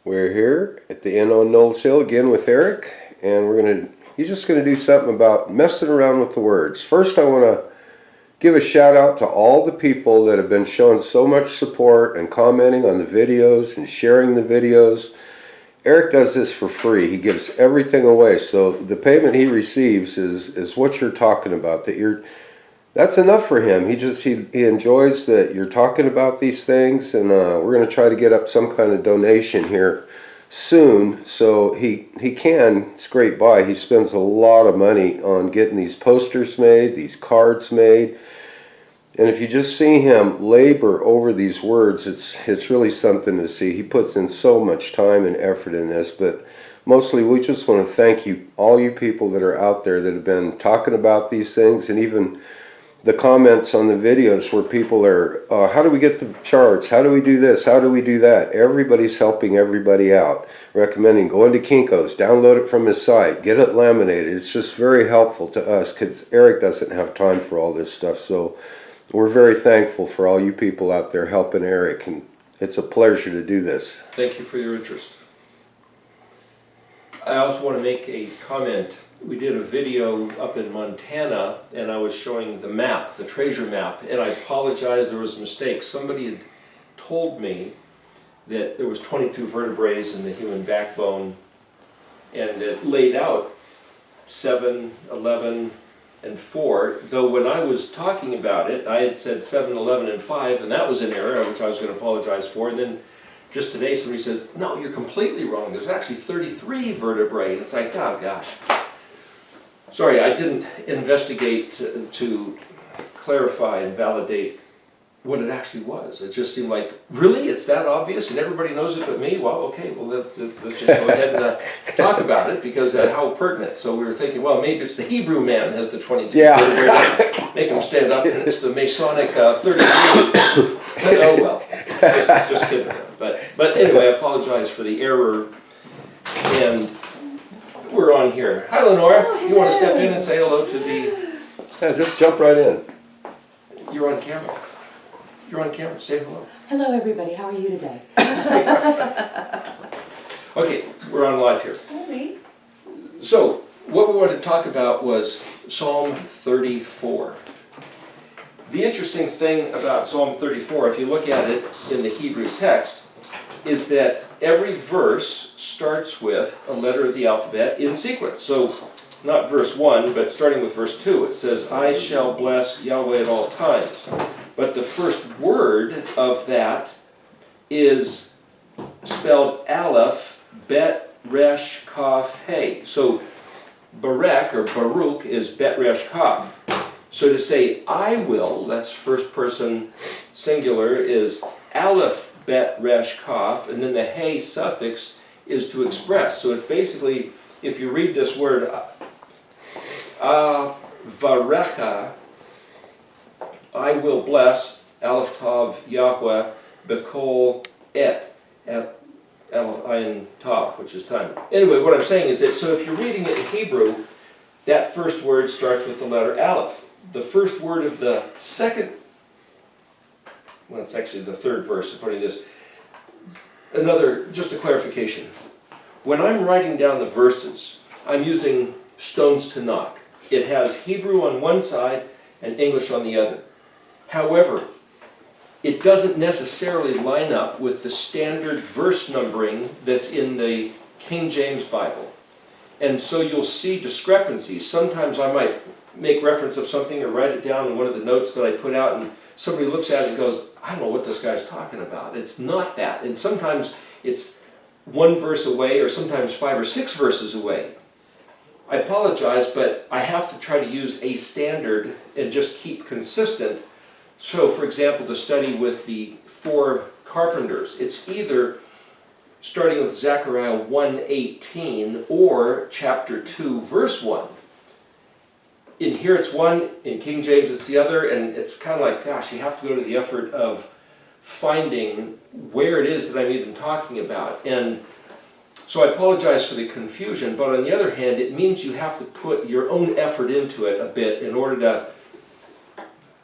We're here at the Inn on Knowles Hill again with Eric, and he's just gonna do something about messing around with the words. First, I want to give a shout out to all the people that have been showing so much support and commenting on the videos and sharing the videos. Eric does this for free. He gives everything away, so the payment he receives is what you're talking about. That's enough for him. He enjoys that you're talking about these things, and we're going to try to get up some kind of donation here soon so he can scrape by. He spends a lot of money on getting these posters made, these cards made, and if you just see him labor over these words, it's really something to see. He puts in so much time and effort in this, but mostly we just want to thank you, all you people that are out there that have been talking about these things, and even the comments on the videos where people are, how do we get the charts? How do we do this? How do we do that? Everybody's helping everybody out. Recommending going to Kinko's, download it from his site, get it laminated. It's just very helpful to us because Eric doesn't have time for all this stuff. So we're very thankful for all you people out there helping Eric, and it's a pleasure to do this. Thank you for your interest. I also want to make a comment. We did a video up in Montana, and I was showing the map, the treasure map, and I apologize, there was a mistake. Somebody had told me that there was 22 vertebrae in the human backbone, and it laid out 7, 11, and 4, though when I was talking about it, I had said 7, 11, and 5, and that was an error, which I was going to apologize for, and then just today somebody says, no, you're completely wrong, there's actually 33 vertebrae. It's like, oh gosh. Sorry, I didn't investigate to clarify and validate what it actually was. It just seemed like, really? It's that obvious and everybody knows it but me? Well, okay, well let's just go ahead and talk about it because how pertinent. So we were thinking, well, maybe it's the Hebrew man has the 22. Yeah. Make him stand up, and it's the Masonic 33. Oh well, just kidding. But anyway, I apologize for the error, and we're on here. Hi, Lenore. Oh, you want to step in and say hello to the... Yeah, just jump right in. You're on camera. You're on camera. Say hello. Hello, everybody. How are you today? Okay, we're on live here. All right. So, what we wanted to talk about was Psalm 34. The interesting thing about Psalm 34, if you look at it in the Hebrew text, is that every verse starts with a letter of the alphabet in sequence. So, not verse 1, but starting with verse 2, it says, I shall bless Yahweh at all times. But the first word of that is spelled aleph-bet, resh, kaf, hey. So, Barek, or Baruch, is bet, resh, kaf. So to say I will, that's first person singular, is aleph-bet, resh, kaf, and then the hey suffix is to express. So it's basically, if you read this word, varecha, I will bless, aleph-tav, Yahweh, bekol et, aleph-tav, which is time. Anyway, what I'm saying is that, so if you're reading it in Hebrew, that first word starts with the letter aleph. The first word of the second, well, it's actually the third verse according to this. Just a clarification. When I'm writing down the verses, I'm using stones to knock. It has Hebrew on one side and English on the other. However, it doesn't necessarily line up with the standard verse numbering that's in the King James Bible. And so you'll see discrepancies. Sometimes I might make reference of something or write it down in one of the notes that I put out, and somebody looks at it and goes, I don't know what this guy's talking about. It's not that. And sometimes it's one verse away, or sometimes 5 or 6 verses away. I apologize, but I have to try to use a standard and just keep consistent. So, for example, the study with the 4 carpenters, it's either starting with Zechariah 1:18 or chapter 2, verse 1. In here it's one, in King James it's the other, and it's kind of like, gosh, you have to go to the effort of finding where it is that I'm even talking about. And so I apologize for the confusion, but on the other hand, it means you have to put your own effort into it a bit in order to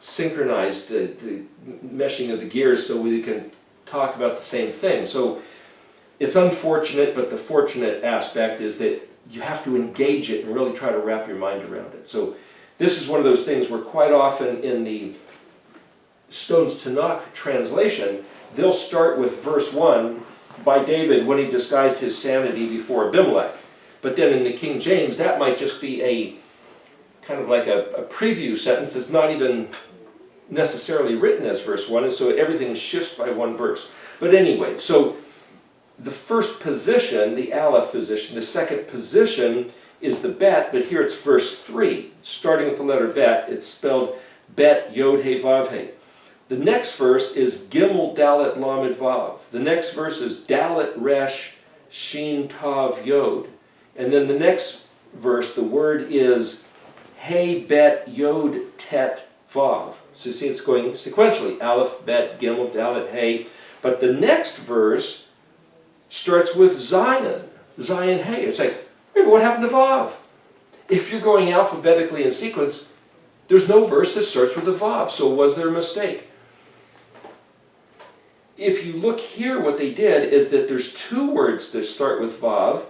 synchronize the meshing of the gears so we can talk about the same thing. So It's unfortunate, but the fortunate aspect is that you have to engage it and really try to wrap your mind around it. So this is one of those things where quite often in the Stones Tanakh translation, they'll start with verse 1 by David when he disguised his sanity before Abimelech. But then in the King James, that might just be a kind of like a preview sentence that's not even necessarily written as verse 1, and so everything shifts by one verse. But anyway, so the first position, the aleph position, the second position is the bet, but here it's verse 3. Starting with the letter bet, it's spelled bet, yod, he, vav, he. The next verse is gimel, dalet, lamed, vav. The next verse is dalet, resh, shin, tav, yod. And then the next verse, the word is he, bet, yod, tet, vav. So see, it's going sequentially. Aleph, bet, gimel, dalet, he. But the next verse starts with Zion. Zion, hey. It's like, remember what happened to Vav? If you're going alphabetically in sequence, there's no verse that starts with a Vav. So was there a mistake? If you look here, what they did is that there's two words that start with Vav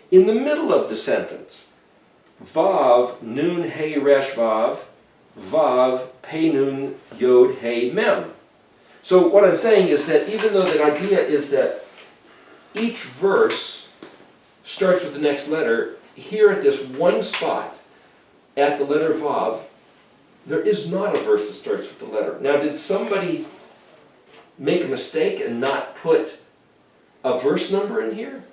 in the middle of the sentence. Vav, nun, hey, resh, vav. Vav, pe, nun, yod, hey, mem. So what I'm saying is that even though the idea is that each verse starts with the next letter, here at this one spot, at the letter Vav, there is not a verse that starts with the letter. Now, did somebody make a mistake and not put a verse number in here?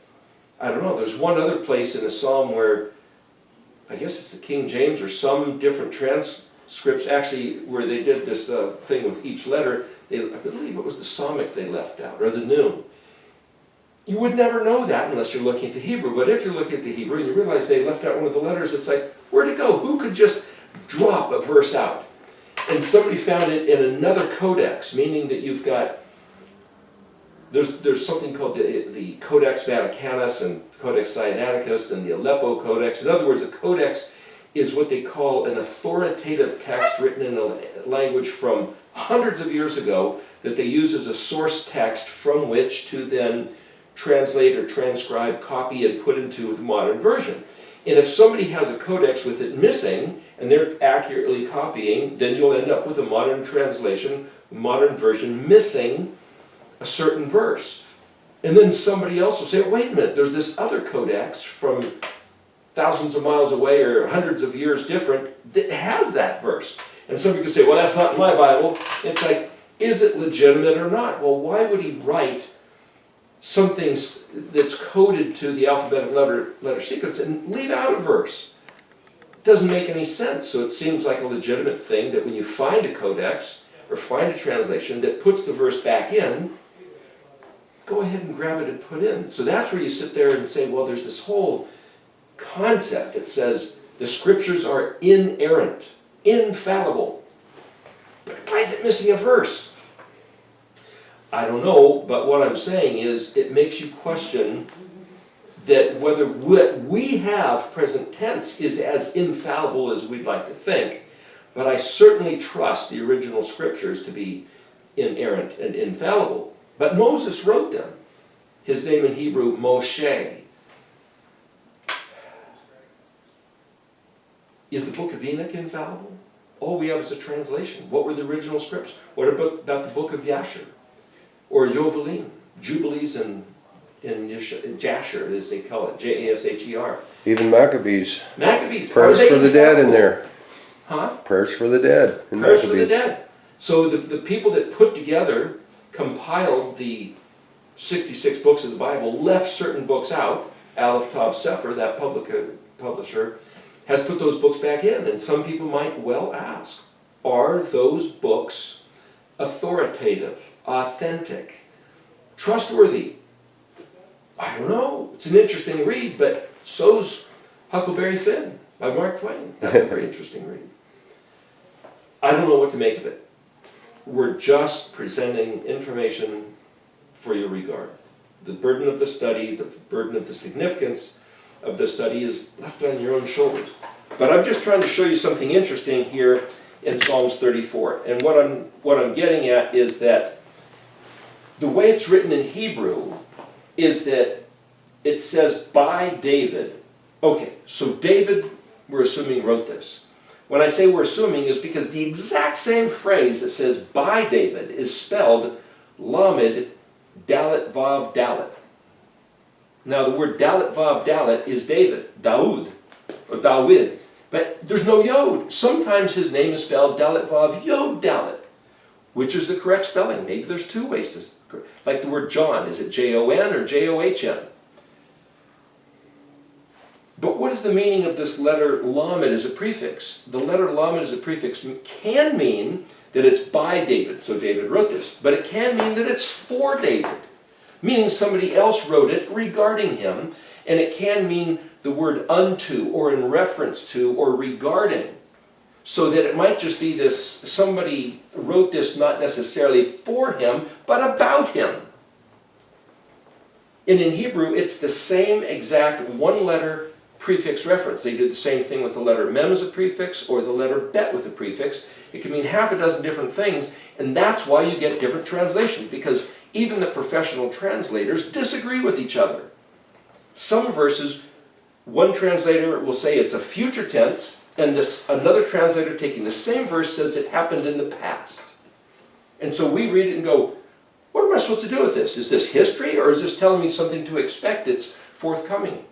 I don't know. There's one other place in the Psalm where, I guess it's the King James or some different transcripts, actually, where they did this thing with each letter. I believe it was the Psalmic they left out, or the Nun. You would never know that unless you're looking at the Hebrew. But if you're looking at the Hebrew and you realize they left out one of the letters, it's like, where'd it go? Who could just drop a verse out? And somebody found it in another codex, meaning that you've got, there's something called the Codex Vaticanus and Codex Sinaiticus and the Aleppo Codex. In other words, a codex is what they call an authoritative text written in a language from hundreds of years ago that they use as a source text from which to then translate or transcribe, copy, and put into the modern version. And if somebody has a codex with it missing, and they're accurately copying, then you'll end up with a modern translation, modern version, missing a certain verse. And then somebody else will say, wait a minute, there's this other codex from thousands of miles away or hundreds of years different that has that verse. And somebody could say, well, that's not in my Bible. It's like, is it legitimate or not? Well, why would he write something that's coded to the alphabetic letter sequence and leave out a verse? It doesn't make any sense. So it seems like a legitimate thing that when you find a codex or find a translation that puts the verse back in, go ahead and grab it and put in. So that's where you sit there and say, well, there's this whole concept that says the scriptures are inerrant, infallible. But why is it missing a verse? I don't know, but what I'm saying is it makes you question that whether what we have, present tense, is as infallible as we'd like to think. But I certainly trust the original scriptures to be inerrant and infallible. But Moses wrote them. His name in Hebrew, Moshe. Is the book of Enoch infallible? All we have is a translation. What were the original scripts? What about the book of Yasher? Or Yovelim, Jubilees and Jasher, as they call it, Jasher. Even Maccabees. Maccabees. Prayers for the dead in there. Huh? Prayers for the dead in Prayers Maccabees. for the dead. So the people that put together, compiled the 66 books of the Bible, left certain books out. Aleph-tav Sefer, that publisher, has put those books back in. And some people might well ask, are those books authoritative, authentic, trustworthy? I don't know. It's an interesting read, but so's Huckleberry Finn by Mark Twain. That's a very interesting read. I don't know what to make of it. We're just presenting information for your regard. The burden of the study, the burden of the significance of the study is left on your own shoulders. But I'm just trying to show you something interesting here in Psalms 34. And what I'm getting at is that the way it's written in Hebrew is that it says by David. Okay, so David, we're assuming, wrote this. When I say we're assuming is because the exact same phrase that says by David is spelled lamed dalet vav dalet. Now the word dalet vav dalet is David, Daud, or Dawid, but there's no yod. Sometimes his name is spelled dalet vav yod dalet. Which is the correct spelling? Maybe there's two ways to, like the word John, is it Jon or John? But what is the meaning of this letter lamed as a prefix? The letter lamed as a prefix can mean that it's by David, so David wrote this, but it can mean that it's for David, meaning somebody else wrote it regarding him, and it can mean the word unto, or in reference to, or regarding. So that it might just be this, somebody wrote this not necessarily for him, but about him. And in Hebrew, it's the same exact one-letter prefix reference. They do the same thing with the letter mem as a prefix, or the letter bet with a prefix. It can mean half a dozen different things, and that's why you get different translations, because even the professional translators disagree with each other. Some verses, one translator will say it's a future tense, and another translator taking the same verse says it happened in the past. And so we read it and go, what am I supposed to do with this? Is this history, or is this telling me something to expect that's forthcoming?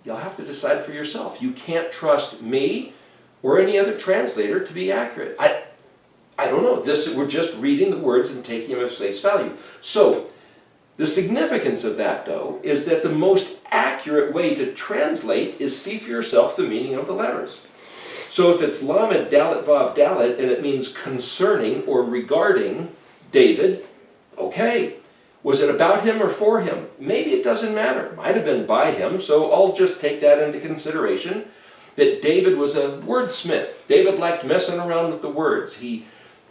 You'll have to decide for yourself. You can't trust me or any other translator to be accurate. I don't know. We're just reading the words and taking them at face value. So, the significance of that, though, is that the most accurate way to translate is see for yourself the meaning of the letters. So if it's lamed dalet vav dalet, and it means concerning or regarding David, okay. Was it about him or for him? Maybe it doesn't matter. It might have been by him, so I'll just take that into consideration, that David was a wordsmith. David liked messing around with the words. He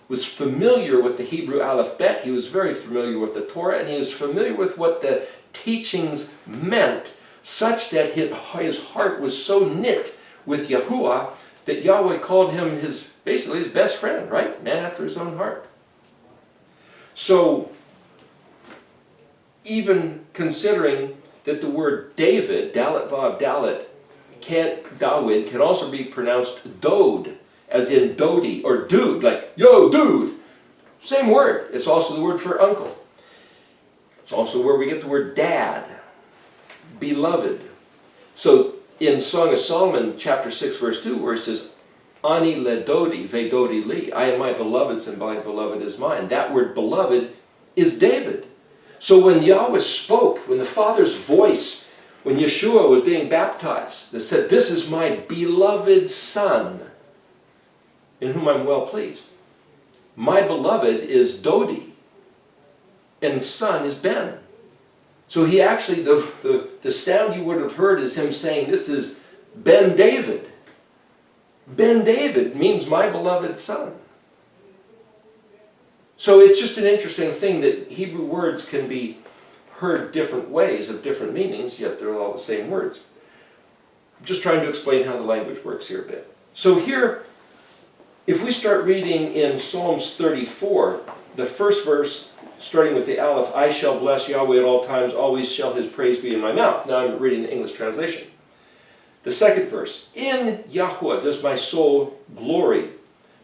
was familiar with the Hebrew aleph-bet. He was very familiar with the Torah, and he was familiar with what the teachings meant, such that his heart was so knit with Yahuwah that Yahweh called him basically his best friend, right? Man after his own heart. So, even considering that the word David, dalet vav dalet, Dawid, can also be pronounced dode, as in Dodi, or dude, like, yo, dude. Same word. It's also the word for uncle. It's also where we get the word dad, beloved. So in Song of Solomon, chapter 6, verse 2, where it says, Ani le dodi, ve dodi li, I am my beloved's and my beloved is mine. That word beloved is David. So when Yahweh spoke, when the Father's voice, when Yeshua was being baptized, that said, this is my beloved Son, in whom I'm well pleased. My beloved is Dodi, and son is Ben. So he actually, the sound you would have heard is him saying, this is Ben David. Ben David means my beloved son. So it's just an interesting thing that Hebrew words can be heard different ways of different meanings, yet they're all the same words. I'm just trying to explain how the language works here a bit. So here, if we start reading in Psalms 34, the first verse, starting with the aleph, I shall bless Yahweh at all times, always shall his praise be in my mouth. Now I'm reading the English translation. The second verse, in Yahuwah does my soul glory.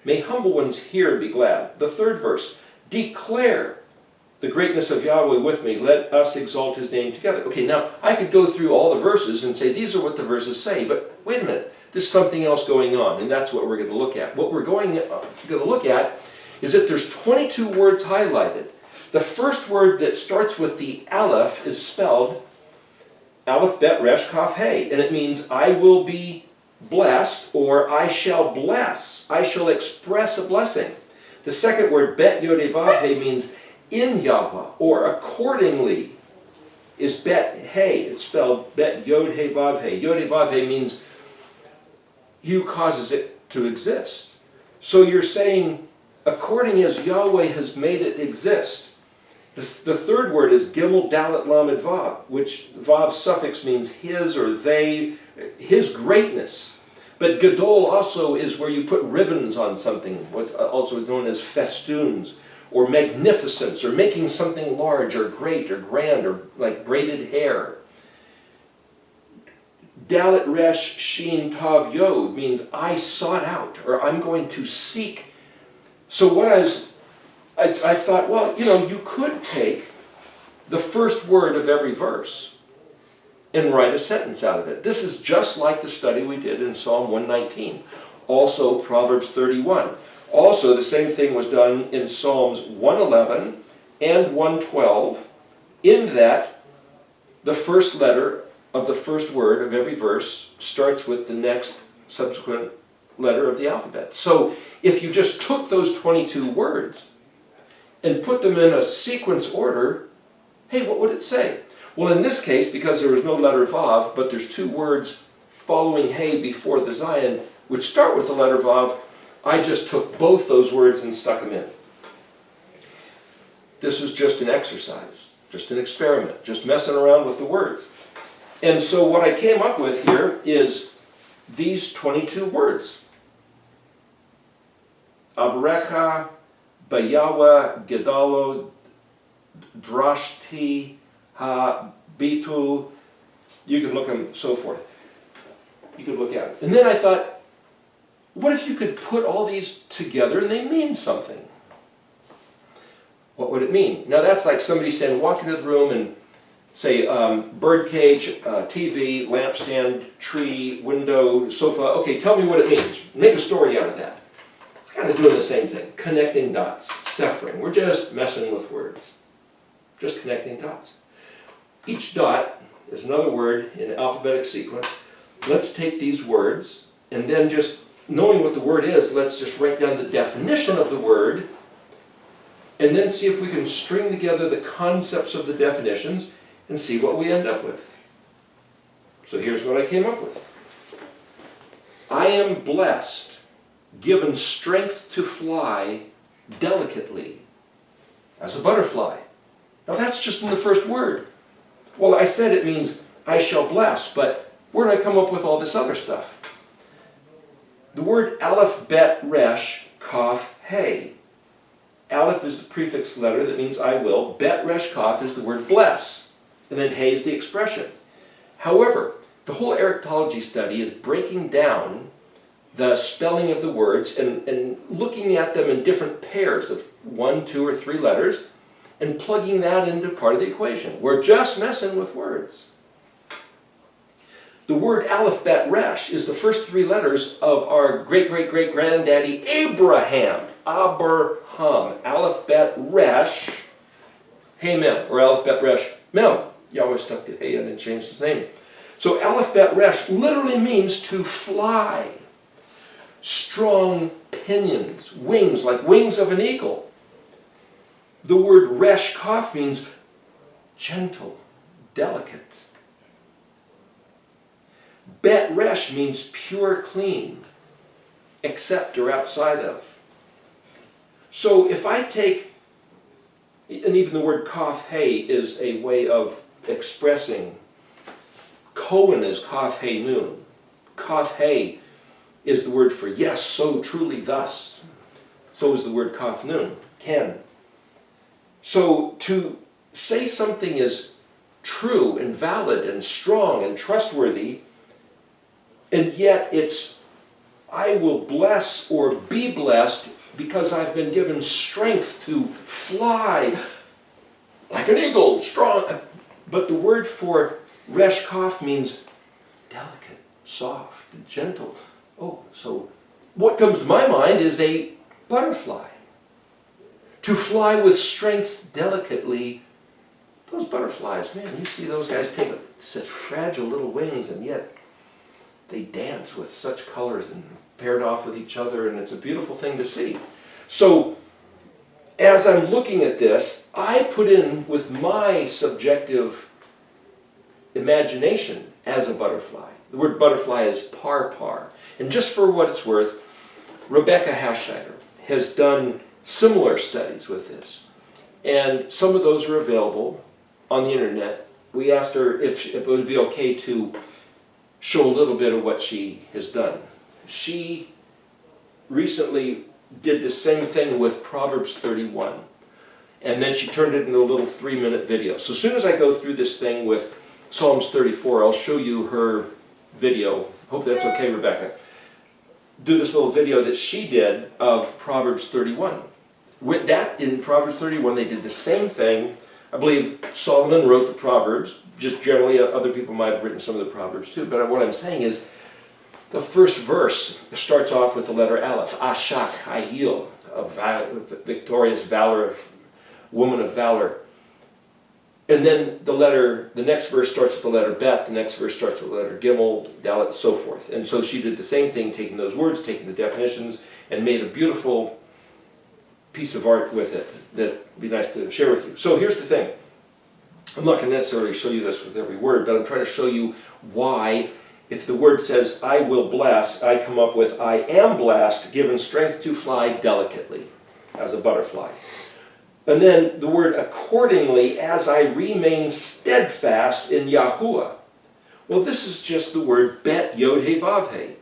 May humble ones hear and be glad. The third verse, declare the greatness of Yahweh with me. Let us exalt his name together. Okay, now I could go through all the verses and say these are what the verses say, but wait a minute. There's something else going on, and that's what we're going to look at. What we're going to look at is that there's 22 words highlighted. The first word that starts with the aleph is spelled aleph-bet resh kaf hey, and it means I will be blessed, or I shall bless. I shall express a blessing. The second word, bet yod vav hey, means in Yahweh, or accordingly, is bet hey. It's spelled bet yod hey vav hey. Yod hey vav hey means you causes it to exist. So you're saying, according as Yahweh has made it exist. The third word is gimel dalet lamed vav, which vav suffix means his or they, his greatness. But gadol also is where you put ribbons on something, what also known as festoons, or magnificence, or making something large, or great, or grand, or like braided hair. Dalet resh shin tav yod means I sought out, or I'm going to seek. So what I thought, well, you could take the first word of every verse and write a sentence out of it. This is just like the study we did in Psalm 119. Also Proverbs 31. Also the same thing was done in Psalms 111 and 112, in that the first letter of the first word of every verse starts with the next subsequent letter of the alphabet. So if you just took those 22 words and put them in a sequence order, hey, what would it say? Well, in this case, because there was no letter Vav, but there's two words following Hey before the Zion, which start with the letter Vav, I just took both those words and stuck them in. This was just an exercise, just an experiment, just messing around with the words. And so what I came up with here is these 22 words. Abrecha, Bayawa, Gedalo, Drashti, Ha, Bitu, you can look them, so forth. You could look at it. And then I thought, what if you could put all these together and they mean something? What would it mean? Now that's like somebody saying, walk into the room and say, birdcage, TV, lampstand, tree, window, sofa. Okay, tell me what it means. Make a story out of that. It's kind of doing the same thing. Connecting dots, sephering. We're just messing with words. Just connecting dots. Each dot is another word in alphabetic sequence. Let's take these words, and then just knowing what the word is, let's just write down the definition of the word, and then see if we can string together the concepts of the definitions and see what we end up with. So here's what I came up with. I am blessed, given strength to fly delicately as a butterfly. Now that's just in the first word. Well, I said it means I shall bless, but where did I come up with all this other stuff? The word aleph-bet resh kaf hey. Aleph is the prefix letter that means I will. Bet resh kaf is the word bless. And then hey is the expression. However, the whole Erichtology study is breaking down the spelling of the words and looking at them in different pairs of 1, 2, or 3 letters, and plugging that into part of the equation. We're just messing with words. The word aleph-bet resh is the first 3 letters of our great-great-great-granddaddy Abraham. Abraham. Aleph-bet resh, hey mem, or aleph-bet resh mem. Yahweh stuck the hey in and changed his name. So aleph-bet resh literally means to fly. Strong pinions, wings, like wings of an eagle. The word resh kaf means gentle, delicate. Bet resh means pure, clean, except or outside of. So if I take, and even the word kaf hey is a way of expressing, Cohen is kaf hey noon. Kaf hey is the word for yes, so truly thus. So is the word kaf noon, can. So to say something is true and valid and strong and trustworthy, and yet it's I will bless or be blessed because I've been given strength to fly like an eagle, strong. But the word for resh kaf means delicate, soft, gentle. Oh, so what comes to my mind is a butterfly. To fly with strength delicately. Those butterflies, man, you see those guys take such fragile little wings, and yet they dance with such colors and paired off with each other, and it's a beautiful thing to see. So as I'm looking at this, I put in with my subjective imagination as a butterfly. The word butterfly is par. And just for what it's worth, Rebecca Hascheider has done similar studies with this. And some of those are available on the internet. We asked her if it would be okay to show a little bit of what she has done. She recently did the same thing with Proverbs 31. And then she turned it into a little 3-minute video. So as soon as I go through this thing with Psalms 34, I'll show you her video. Hope that's okay, Rebecca. Do this little video that she did of Proverbs 31. With that, in Proverbs 31, they did the same thing. I believe Solomon wrote the Proverbs. Just generally, other people might have written some of the Proverbs too. But what I'm saying is, the first verse starts off with the letter aleph, ashach, ahil, victorious valor, woman of valor. And then the next verse starts with the letter bet, the next verse starts with the letter gimel, dalet, so forth. And so she did the same thing, taking those words, taking the definitions, and made a beautiful piece of art with it that would be nice to share with you. So here's the thing. I'm not going to necessarily show you this with every word, but I'm trying to show you why, if the word says, I will bless, I come up with, I am blessed, given strength to fly delicately, as a butterfly. And then the word accordingly, as I remain steadfast in Yahuwah. Well, this is just the word bet, yod, he, vav, he.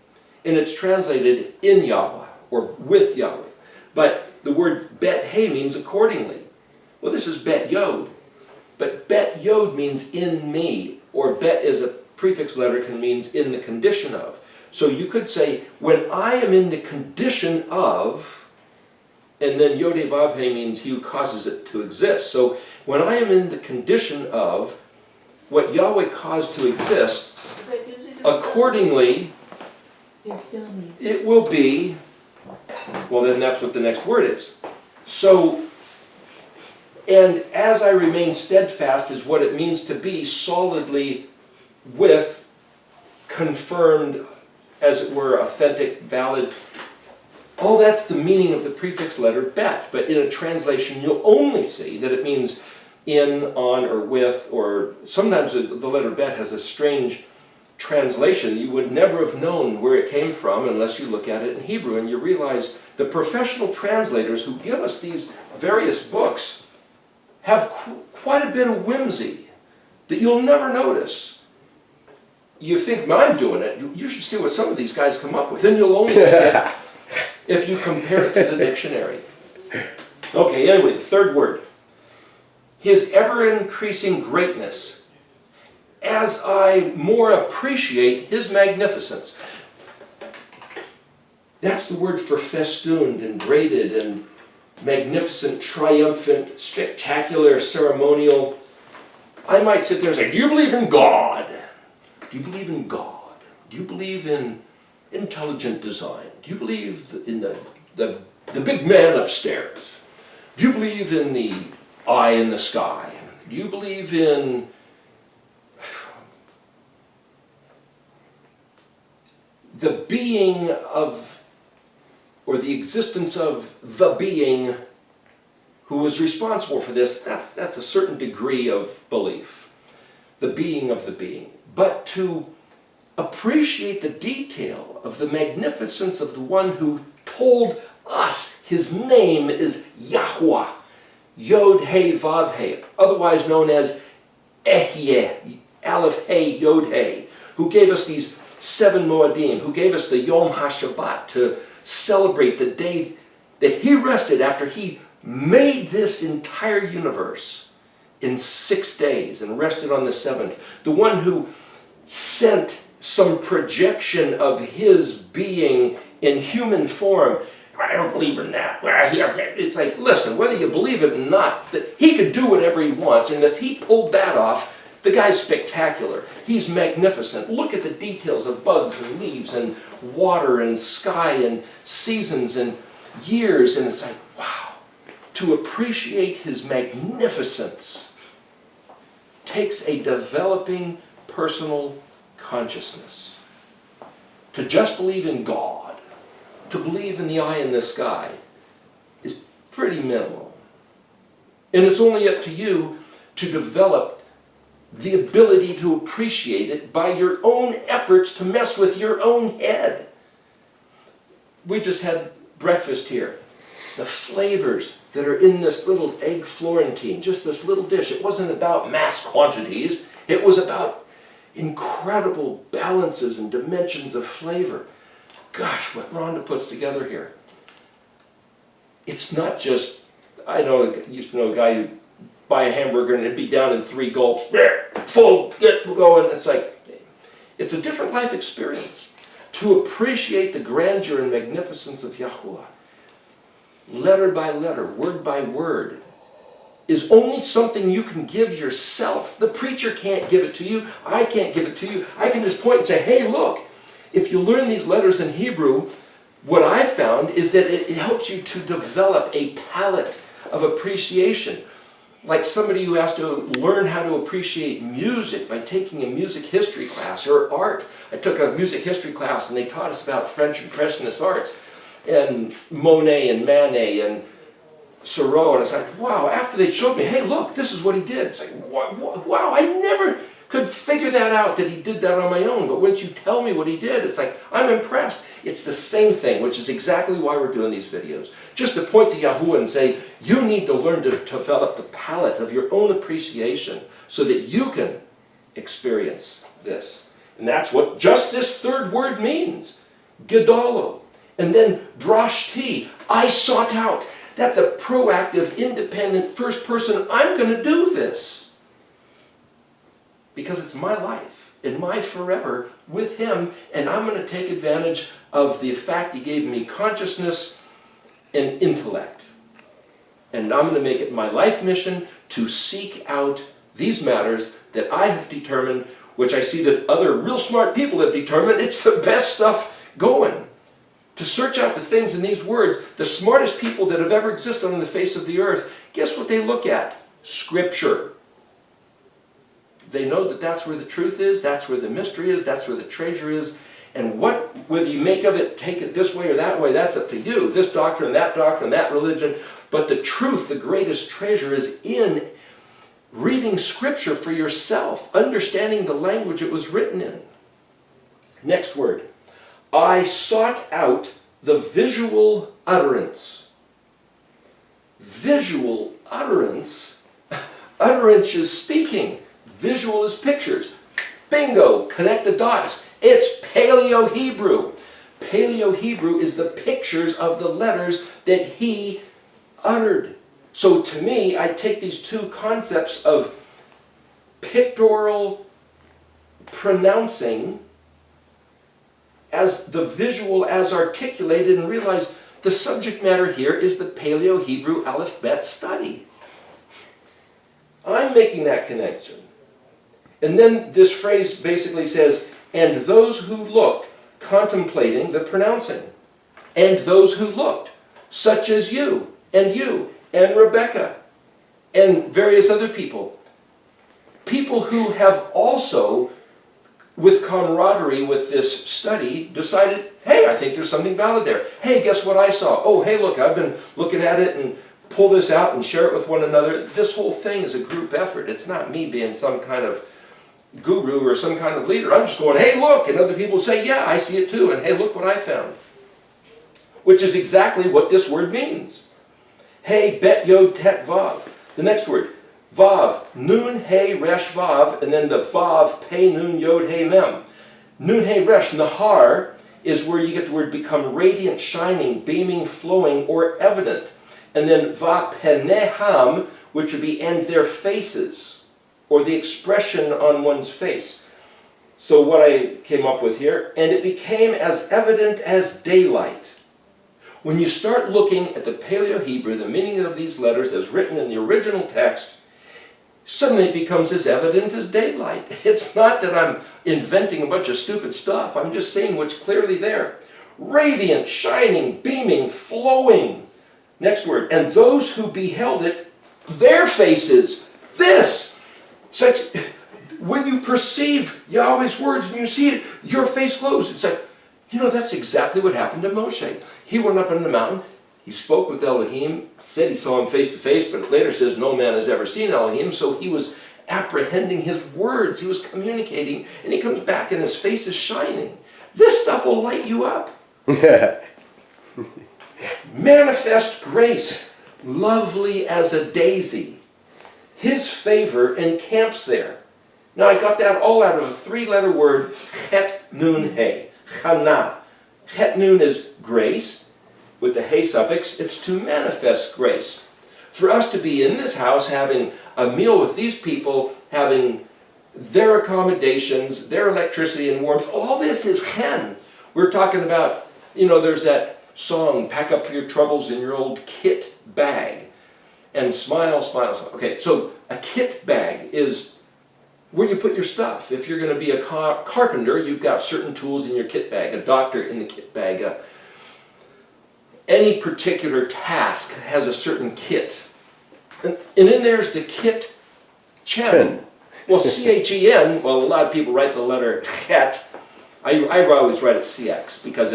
And it's translated in Yahweh, or with Yahweh. But the word bet, he means accordingly. Well, this is bet, yod. But bet, yod means in me, or bet as a prefix letter can means in the condition of. So you could say, when I am in the condition of, and then yod, he, vav, he means he who causes it to exist. So when I am in the condition of what Yahweh caused to exist, accordingly, it will be, well then that's what the next word is. So, and as I remain steadfast is what it means to be solidly with, confirmed, as it were, authentic, valid. All that's the meaning of the prefix letter bet, but in a translation you'll only see that it means in, on, or with, or sometimes the letter bet has a strange translation. You would never have known where it came from unless you look at it in Hebrew, and you realize the professional translators who give us these various books have quite a bit of whimsy that you'll never notice. You think, I'm doing it, you should see what some of these guys come up with, and you'll only see it if you compare it to the dictionary. Okay, anyway, the third word. His ever-increasing greatness, as I more appreciate his magnificence. That's the word for festooned and braided and magnificent, triumphant, spectacular, ceremonial. I might sit there and say, do you believe in God? Do you believe in God? Do you believe in intelligent design? Do you believe in the big man upstairs? Do you believe in the eye in the sky? Do you believe in the being of, or the existence of the being who is responsible for this? That's a certain degree of belief. The being of the being. But to appreciate the detail of the magnificence of the one who told us his name is Yahuwah, Yod He Vav He, otherwise known as Ehyeh, Aleph He Yod He, who gave us these 7 Moedim, who gave us the Yom HaShabbat to celebrate the day that he rested after he made this entire universe in 6 days and rested on the 7th. The one who sent some projection of his being in human form. I don't believe in that. It's like, listen, whether you believe it or not, that he could do whatever he wants, and if he pulled that off, the guy's spectacular. He's magnificent. Look at the details of bugs and leaves and water and sky and seasons and years, and it's like, wow. To appreciate his magnificence takes a developing personal consciousness. To just believe in God, to believe in the eye in the sky, is pretty minimal. And it's only up to you to develop the ability to appreciate it by your own efforts to mess with your own head. We just had breakfast here. The flavors that are in this little egg Florentine, just this little dish, it wasn't about mass quantities, it was about incredible balances and dimensions of flavor. Gosh, what Rhonda puts together here. It's not just used to know a guy who'd buy a hamburger and it'd be down in 3 gulps, full, get going. It's like, it's a different life experience to appreciate the grandeur and magnificence of Yahuwah. Letter by letter, word by word, is only something you can give yourself. The preacher can't give it to you. I can't give it to you. I can just point and say, hey, look, if you learn these letters in Hebrew, what I've found is that it helps you to develop a palette of appreciation. Like somebody who has to learn how to appreciate music by taking a music history class, or art. I took a music history class and they taught us about French Impressionist arts, and Monet and Manet and Seurat, and it's like, wow, after they showed me, hey, look, this is what he did. It's like, wow, I never could figure that out, that he did that on my own. But once you tell me what he did, it's like, I'm impressed. It's the same thing, which is exactly why we're doing these videos. Just to point to Yahuwah and say, you need to learn to develop the palette of your own appreciation so that you can experience this. And that's what just this third word means. Gedalo. And then drashti, I sought out. That's a proactive, independent, first person, I'm going to do this. Because it's my life and my forever with him, and I'm going to take advantage of the fact he gave me consciousness and intellect. And I'm going to make it my life mission to seek out these matters that I have determined, which I see that other real smart people have determined, it's the best stuff going. To search out the things in these words, the smartest people that have ever existed on the face of the earth, guess what they look at? Scripture. They know that that's where the truth is, that's where the mystery is, that's where the treasure is. And whether you make of it, take it this way or that way, that's up to you. This doctrine, that religion. But the truth, the greatest treasure, is in reading Scripture for yourself, understanding the language it was written in. Next word. I sought out the visual utterance. Visual utterance? Utterance is speaking. Visual is pictures. Bingo! Connect the dots. It's paleo-Hebrew. Paleo-Hebrew is the pictures of the letters that he uttered. So to me, I take these two concepts of pictorial pronouncing as the visual as articulated, and realize the subject matter here is the paleo-Hebrew aleph-bet study. I'm making that connection. And then this phrase basically says, and those who looked, contemplating the pronouncing. And those who looked, such as you, and Rebecca, and various other people. People who have also, with camaraderie with this study, decided, hey, I think there's something valid there. Hey, guess what I saw? Oh, hey, look, I've been looking at it, and pull this out and share it with one another. This whole thing is a group effort. It's not me being some kind of guru or some kind of leader. I'm just going, hey, look, and other people say, yeah, I see it too, and hey, look what I found. Which is exactly what this word means. Hey, bet, yod, tet, vav. The next word, vav, nun, hey, resh, vav, and then the vav, pei, nun, yod, hey, mem. Nun, hey, resh, nahar, is where you get the word become radiant, shining, beaming, flowing, or evident. And then va, peneham, which would be and their faces, or the expression on one's face. So what I came up with here, and it became as evident as daylight. When you start looking at the Paleo-Hebrew, the meaning of these letters as written in the original text, suddenly it becomes as evident as daylight. It's not that I'm inventing a bunch of stupid stuff. I'm just saying what's clearly there. Radiant, shining, beaming, flowing. Next word. And those who beheld it, their faces. This. Such, when you perceive Yahweh's words and you see it, your face glows. It's like, you know, that's exactly what happened to Moshe. He went up on the mountain. He spoke with Elohim, said he saw him face to face, but it later says no man has ever seen Elohim, so he was apprehending his words. He was communicating, and he comes back and his face is shining. This stuff will light you up. Manifest grace, lovely as a daisy. His favor encamps there. Now I got that all out of a 3-letter word, chet nun he, chana. Chet nun is grace, with the he suffix, it's to manifest grace. For us to be in this house having a meal with these people, having their accommodations, their electricity and warmth, all this is chen. We're talking about, there's that song, pack up your troubles in your old kit bag and smile, smile, smile. Okay, so a kit bag is where you put your stuff. If you're going to be a carpenter, you've got certain tools in your kit bag, a doctor in the kit bag. Any particular task has a certain kit. And in there's the kit chen. Well, C-H-E-N, well, a lot of people write the letter chet. I always write it CX because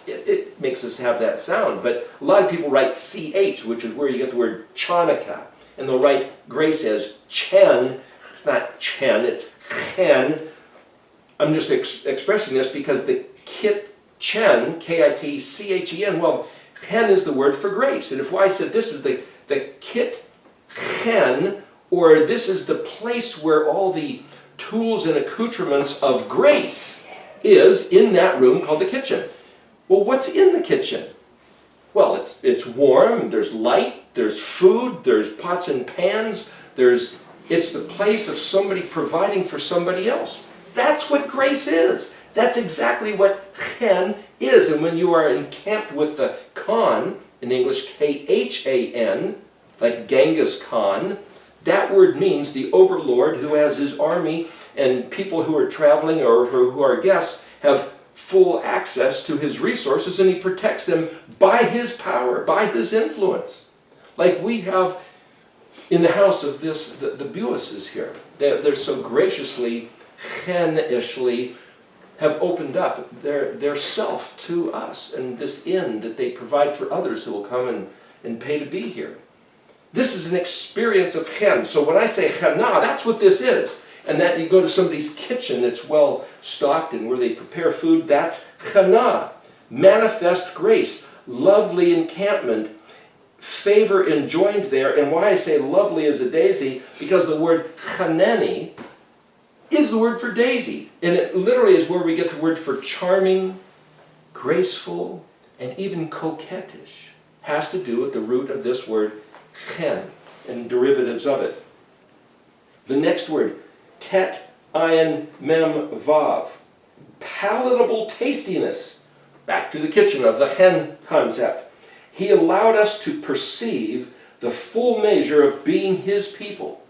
it makes us have that sound. But a lot of people write CH, which is where you get the word Chanukah. And they'll write grace as chen. It's not chen, it's chen. I'm just expressing this because the kit chen, K-I-T-C-H-E-N, well, chen is the word for grace. And if I said this is the kit chen, or this is the place where all the tools and accoutrements of grace is in that room called the kitchen. Well, what's in the kitchen? Well, it's warm, there's light, there's food, there's pots and pans, it's the place of somebody providing for somebody else. That's what grace is. That's exactly what chen is. And when you are encamped with the Khan, in English K-H-A-N, like Genghis Khan, that word means the overlord who has his army and people who are traveling or who are guests have full access to his resources, and he protects them by his power, by his influence. Like we have in the house of the Buises here. They're so graciously, chen-ishly, have opened up their self to us and this inn that they provide for others who will come and pay to be here. This is an experience of chen. So when I say chena, that's what this is. And that you go to somebody's kitchen that's well stocked and where they prepare food, that's chena. Manifest grace, lovely encampment, favor enjoined there. And why I say lovely as a daisy, because the word chaneni is the word for daisy. And it literally is where we get the word for charming, graceful, and even coquettish. Has to do with the root of this word chen and derivatives of it. The next word, tet, ayin, mem, vav. Palatable tastiness. Back to the kitchen of the chen concept. He allowed us to perceive the full measure of being his people.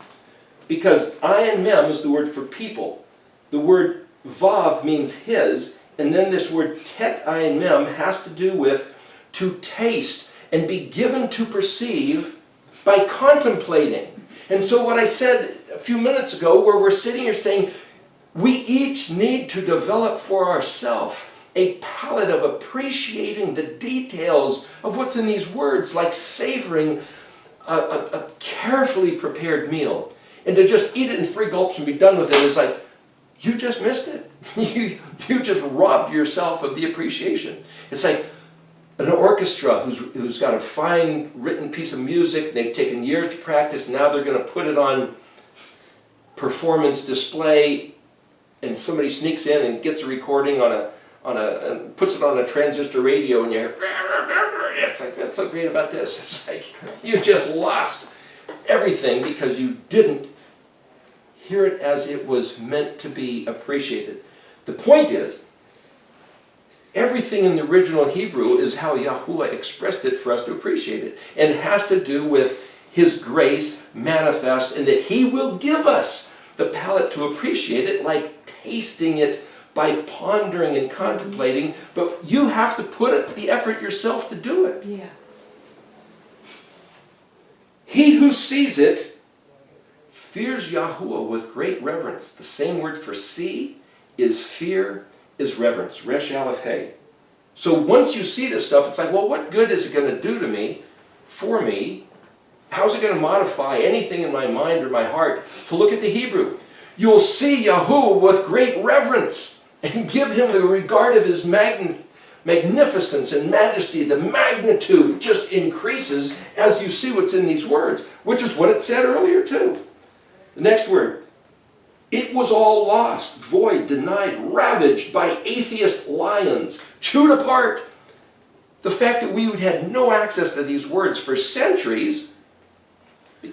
Because ayin, mem is the word for people. The word vav means his, and then this word tet, ayin, mem has to do with to taste and be given to perceive by contemplating. And so what I said a few minutes ago, where we're sitting here saying, we each need to develop for ourselves a palette of appreciating the details of what's in these words, like savoring a carefully prepared meal. And to just eat it in 3 gulps and be done with it is like, you just missed it. You just robbed yourself of the appreciation. It's like an orchestra who's got a fine written piece of music, they've taken years to practice, now they're going to put it on performance display, and somebody sneaks in and gets a recording and puts it on a transistor radio, and you hear, it's like, that's so great about this. It's like, you just lost everything because you didn't hear it as it was meant to be appreciated. The point is, everything in the original Hebrew is how Yahuwah expressed it for us to appreciate it. And it has to do with his grace manifest, and that he will give us the palate to appreciate it, like tasting it by pondering and contemplating. But you have to put the effort yourself to do it. Yeah. He who sees it fears Yahuwah with great reverence. The same word for see is fear, is reverence. Resh aleph hey. So once you see this stuff, it's like, well, what good is it going to do to me, for me? How's it going to modify anything in my mind or my heart to look at the Hebrew? You'll see Yahuwah with great reverence and give him the regard of his magnificence and majesty. The magnitude just increases as you see what's in these words, which is what it said earlier too. The next word, it was all lost, void, denied, ravaged by atheist lions, chewed apart. The fact that we had no access to these words for centuries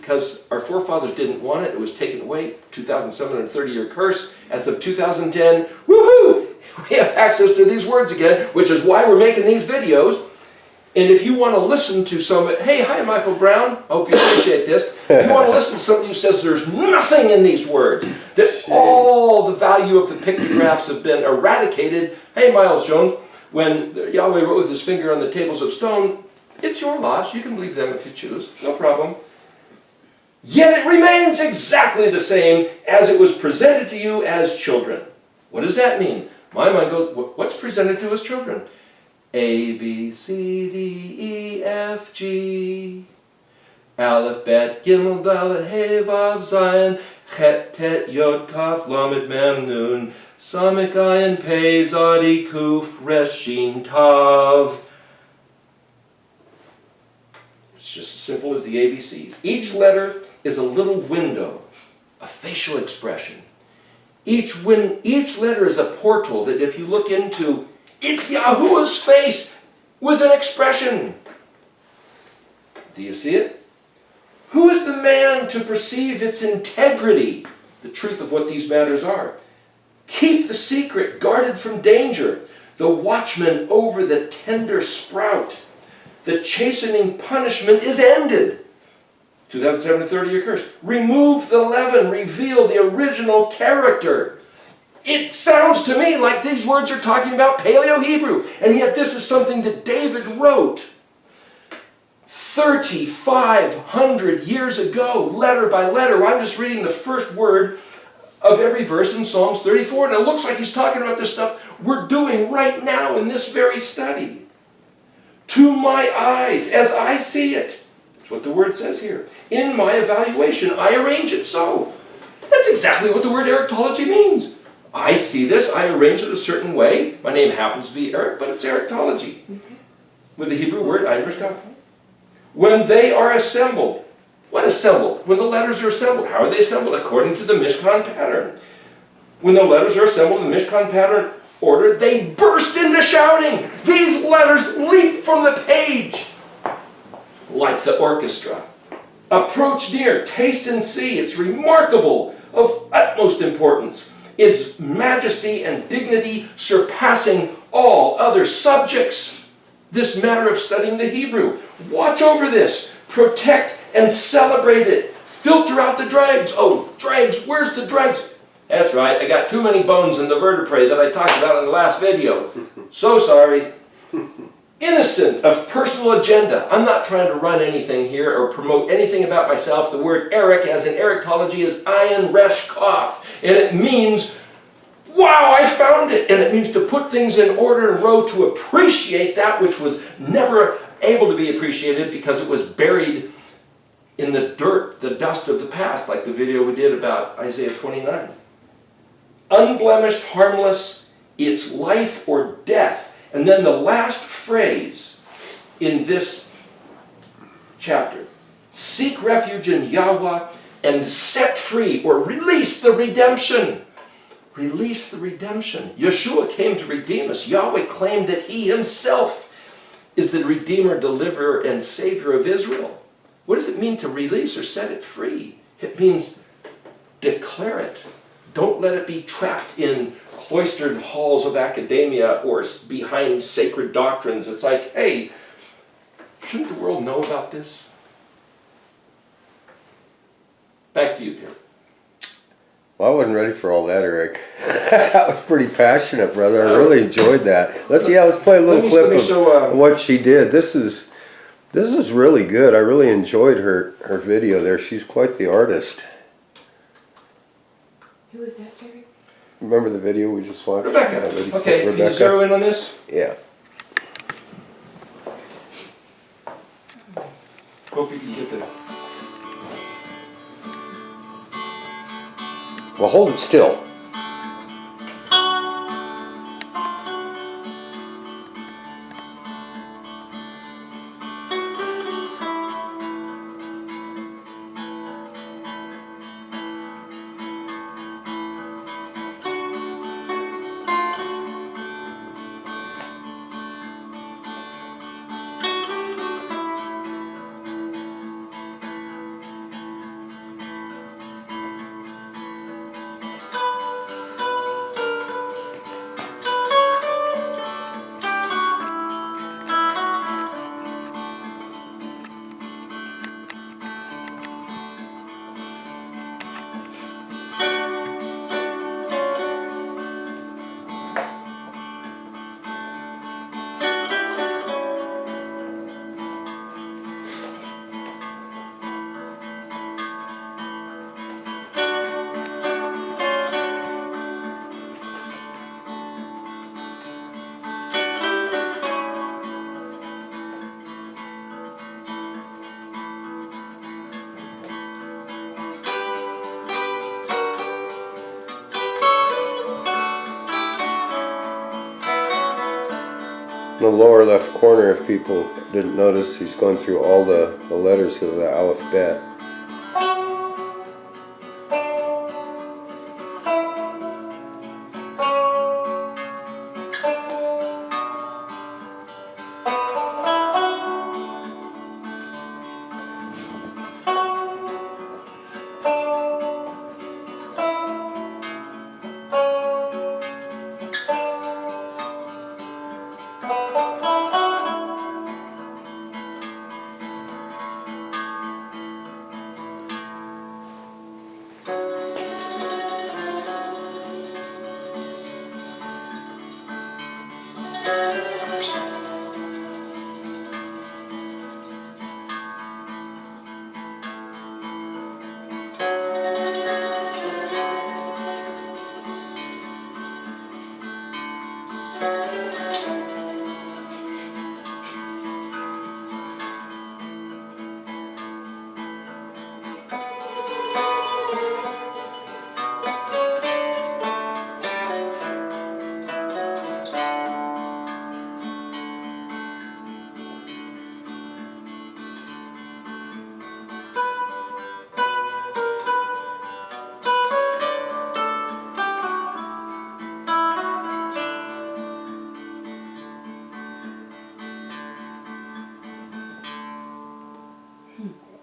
because our forefathers didn't want it. It was taken away. 2,730-year curse. As of 2010, woohoo! We have access to these words again, which is why we're making these videos. And if you want to listen to some, hey, hi, Michael Brown. I hope you appreciate this. If you want to listen to somebody who says there's nothing in these words, that all the value of the pictographs have been eradicated, hey, Miles Jones, when Yahweh wrote with his finger on the tables of stone, it's your loss. You can believe them if you choose. No problem. Yet it remains exactly the same as it was presented to you as children. What does that mean? My mind goes, what's presented to us as children? A, B, C, D, E, F, G. Aleph-bet, Gimel, Dalet, He, Vav, Zayin, Chet, Tet, Yod, Kaf, Lamed, Mem, Nun, Samek, Ayin, Pei, Zadi, Kuf, Resh, Shin, Tav. It's just as simple as the ABCs. Each letter is a little window, a facial expression. Each letter is a portal that if you look into, it's Yahuwah's face with an expression. Do you see it? Who is the man to perceive its integrity, the truth of what these matters are? Keep the secret, guarded from danger, the watchman over the tender sprout. The chastening punishment is ended. 2,730-year curse. Remove the leaven, reveal the original character. It sounds to me like these words are talking about paleo-Hebrew, and yet this is something that David wrote 3,500 years ago, letter by letter. I'm just reading the first word of every verse in Psalms 34, and it looks like he's talking about this stuff we're doing right now in this very study. To my eyes, as I see it. That's what the word says here. In my evaluation, I arrange it so. That's exactly what the word Erictology means. I see this, I arrange it a certain way. My name happens to be Eric, but it's Erictology. With the Hebrew word, Einberskaf. When they are assembled. What assembled? When the letters are assembled. How are they assembled? According to the Mishkan pattern. When the letters are assembled in the Mishkan pattern order, they burst into shouting. These letters leap from the page like the orchestra. Approach near, taste and see. It's remarkable, of utmost importance. Its majesty and dignity surpassing all other subjects. This matter of studying the Hebrew. Watch over this. Protect and celebrate it. Filter out the dregs. Oh, dregs, where's the dregs? That's right, I got too many bones in the vertebrae that I talked about in the last video. So sorry. Innocent of personal agenda. I'm not trying to run anything here or promote anything about myself. The word Eric, as in Erictology, is Ayin Resh Kaf. And it means, wow, I found it. And it means to put things in order and row, to appreciate that which was never able to be appreciated because it was buried in the dirt, the dust of the past, like the video we did about Isaiah 29. Unblemished, harmless, it's life or death. And then the last phrase in this chapter, seek refuge in Yahweh and set free or release the redemption. Release the redemption. Yeshua came to redeem us. Yahweh claimed that he himself is the Redeemer, Deliverer, and Savior of Israel. What does it mean to release or set it free? It means declare it. Don't let it be trapped in cloistered halls of academia or behind sacred doctrines. It's like, hey, shouldn't the world know about this? Back to you, Terry. Well, I wasn't ready for all that, Eric. That was pretty passionate, brother. I really enjoyed that. Let's play a little clip of what she did. This is really good. I really enjoyed her video there. She's quite the artist. Who is that, Terry? Remember the video we just watched? Rebecca. Okay, can you zero in on this? Yeah. Hope you can get that. Well, hold it still. In the lower left corner, if people didn't notice, he's going through all the letters of the alphabet.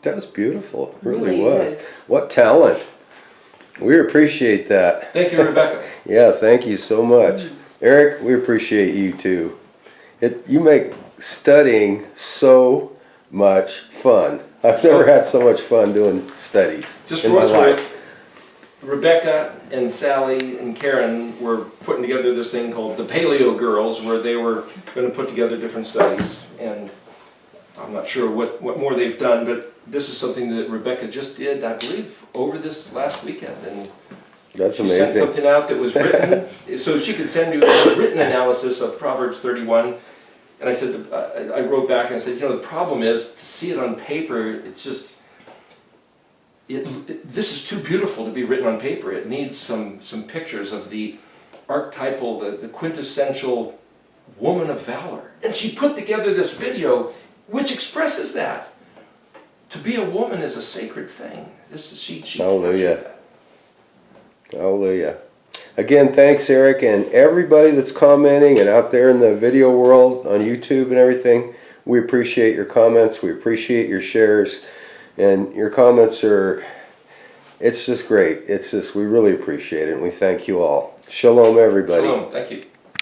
That was beautiful. It really was. Is. What talent. We appreciate that. Thank you, Rebecca. Yeah, thank you so much. Eric, we appreciate you too. You make studying so much fun. I've never had so much fun doing studies Just in for my what's life. worth, Rebecca and Sally and Karen were putting together this thing called the Paleo Girls, where they were going to put together different studies. And I'm not sure what more they've done, but this is something that Rebecca just did, I believe, over this last weekend. And That's she sent amazing. something out that was written, so she could send you a written analysis of Proverbs 31. And I said, I wrote back and I said, the problem is to see it on paper. It's just, this is too beautiful to be written on paper. It needs some pictures of the archetypal, the quintessential woman of valor. And she put together this video which expresses that. To be a woman is a sacred thing. She Hallelujah. captured that. Hallelujah. Again, thanks, Eric, and everybody that's commenting and out there in the video world on YouTube and everything. We appreciate your comments. We appreciate your shares. And your comments it's just great. We really appreciate it, and we thank you all. Shalom, everybody. Shalom. Thank you.